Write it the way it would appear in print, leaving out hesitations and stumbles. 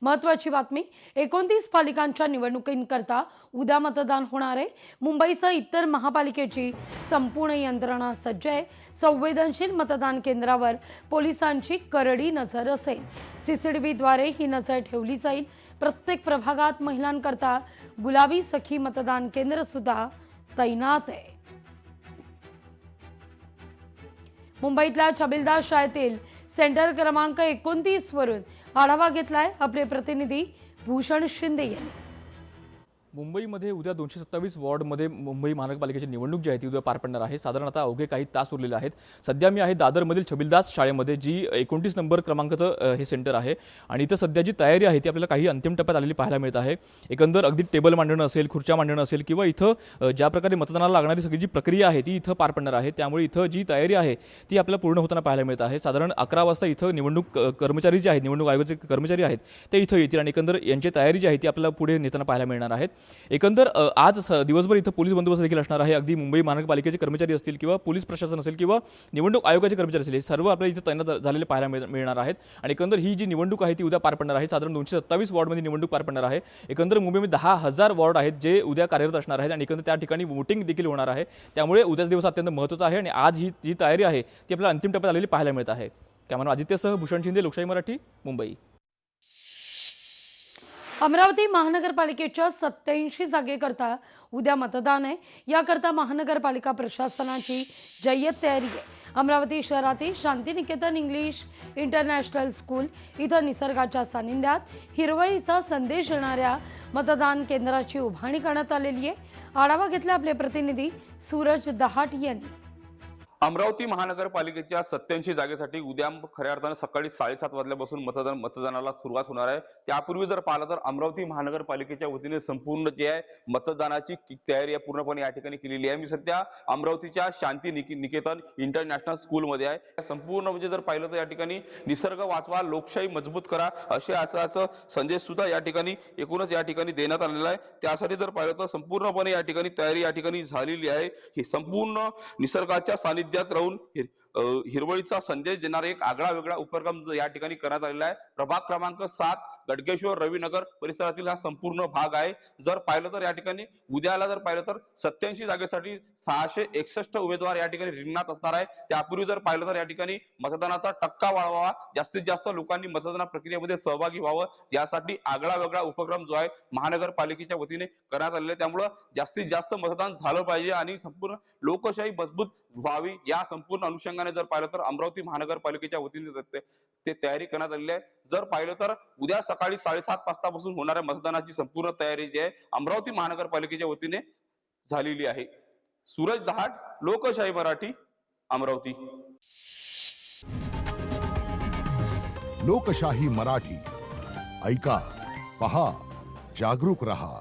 महत्त्वाची बातमी, 29 पालिकांच्या निवडणुकींकरता उद्या मतदान होणार आहे। मुंबईसह इतर महापालिकेची संपूर्ण यंत्रणा सज्ज आहे। संवेदनशील मतदान केंद्रावर पोलिसांची करडी नजर असेल। सीसीटीव्हीद्वारे ही नजर ठेवली जाईल। प्रत्येक प्रभागात महिलांकरता गुलाबी सखी मतदान केंद्र सुद्धा तैनात आहे। मुंबईतल्या छबिलदास शाळेतील सेंटर क्रमांक 29 वरून आढावा घेतलाय आपले प्रतिनिधी भूषण शिंदे यांनी। मुंबईमध्ये उद्या 227 वॉर्डमध्ये मुंबई महानगरपालिकेची निवडणूक जी आहे ती उद्या पार पडणार आहे। साधारण आता अवघे काही तास उरलेले आहेत। सध्या मी आहे दादरमधील छबिलदास शाळेमध्ये, जी 29 नंबर क्रमांकाचं हे सेंटर आहे आणि इथं सध्या जी तयारी आहे ती आपल्याला काही अंतिम टप्प्यात आलेली पाहायला मिळत आहे। एकंदर अगदी टेबल मांडणं असेल, खुर्च्या मांडणं असेल किंवा इथं ज्या प्रकारे मतदानाला लागणारी सगळी जी प्रक्रिया आहे ती इथं पार पडणार आहे। त्यामुळे इथं जी तयारी आहे ती आपल्याला पूर्ण होताना पाहायला मिळत आहे। साधारण 11 वाजता इथं निवडणूक कर्मचारी जे आहेत, निवडणूक आयोगाचे कर्मचारी आहेत ते इथं येतील आणि एकंदर यांची तयारी जी आहे ती आपल्याला पुढे नेताना पाहायला मिळणार आहे। एकंदर आज दिवसभर इथं पोलीस बंदोबस्त देखील असणार आहे। अगदी मुंबई महानगरपालिकेचे कर्मचारी असतील किंवा पोलीस प्रशासन असेल किंवा निवडणूक आयोगाचे कर्मचारी असतील, हे सर्व आपल्याला इथं तैनात झालेले पाहायला मिळणार आहेत। आणि एकंदर ही जी निवडणूक आहे ती उद्या पार पडणार आहे। साधारण 227 वॉर्डमध्ये निवडणूक पार पडणार आहे। एकंदर मुंबईमध्ये 10,000 वॉर्ड आहेत जे उद्या कार्यरत असणार आहेत आणि एकंदर त्या ठिकाणी वोटिंग देखील होणार आहे। त्यामुळे उद्याचा दिवस अत्यंत महत्त्वाचा आहे आणि आज ही जी तयारी आहे ती आपल्याला अंतिम टप्प्यात आलेली पाहायला मिळत आहे। कॅमेरामन आदित्यसह भूषण शिंदे, लोकशाही मराठी, मुंबई। अमरावती महानगरपालिकेच्या 87 जागेकरता उद्या मतदान आहे। याकरता महानगरपालिका प्रशासनाची जय्यत तयारी आहे। अमरावती शहरातील शांतिनिकेतन इंग्लिश इंटरनॅशनल स्कूल इथं निसर्गाच्या सानिध्यात हिरवळीचा संदेश देणाऱ्या मतदान केंद्राची उभारणी करण्यात आलेली आहे। आढावा घेतला आपले प्रतिनिधी सूरज दहाट यांनी। अमरावती महानगरपालिकेच्या 87 जागेसाठी उद्या खऱ्या अर्थाने सकाळी 7:30 वाजल्यापासून मतदानाला सुरुवात होणार आहे। त्यापूर्वी जर पाहिलं तर अमरावती महानगरपालिकेच्या वतीने संपूर्ण जे आहे मतदानाची तयारी पूर्णपणे या ठिकाणी केलेली आहे। मी सध्या अमरावतीच्या शांती निकेतन इंटरनॅशनल स्कूलमध्ये आहे। संपूर्ण म्हणजे जर पाहिलं तर या ठिकाणी निसर्ग वाचवा, लोकशाही मजबूत करा असा संदेश सुद्धा या ठिकाणी एकूणच या ठिकाणी देण्यात आलेला आहे। त्यासाठी जर पाहिलं तर संपूर्णपणे या ठिकाणी तयारी या ठिकाणी झालेली आहे। ही संपूर्ण निसर्गाच्या सानिध्यात राहून हिरवळीचा संदेश देणारा एक आगळा वेगळा उपक्रम या ठिकाणी करण्यात आलेला आहे। प्रभाग क्रमांक 7 गडकेश्वर रविनगर परिसरातील हा संपूर्ण भाग आहे। जर पाहिलं तर या ठिकाणी उद्याला जर पाहिलं तर 87 जागेसाठी 661 उमेदवार या ठिकाणी रिंगणात असणार आहे। त्यापूर्वी जर पाहिलं तर या ठिकाणी मतदानाचा टक्का वाढवावा, जास्तीत जास्त लोकांनी मतदान प्रक्रियेमध्ये सहभागी व्हावं, यासाठी आगळा वेगळा उपक्रम जो आहे महानगरपालिकेच्या वतीने करण्यात आलेला आहे। त्यामुळे जास्तीत जास्त मतदान झालं पाहिजे आणि संपूर्ण लोकशाही मजबूत व्हावी या संपूर्ण अनुषंगाने जर पाहिलं तर अमरावती महानगरपालिकेच्या वतीने ते तयारी करण्यात आलेली आहे। जर पाहिलं तर उद्या सकाळी 7:30 वाजतापासून होणाऱ्या मतदानाची संपूर्ण तयारी जी आहे अमरावती महानगरपालिकेच्या वतीने झालेली आहे। सूरज दहाट, लोकशाही मराठी, अमरावती। लोकशाही मराठी ऐका, पहा, जागरूक रहा।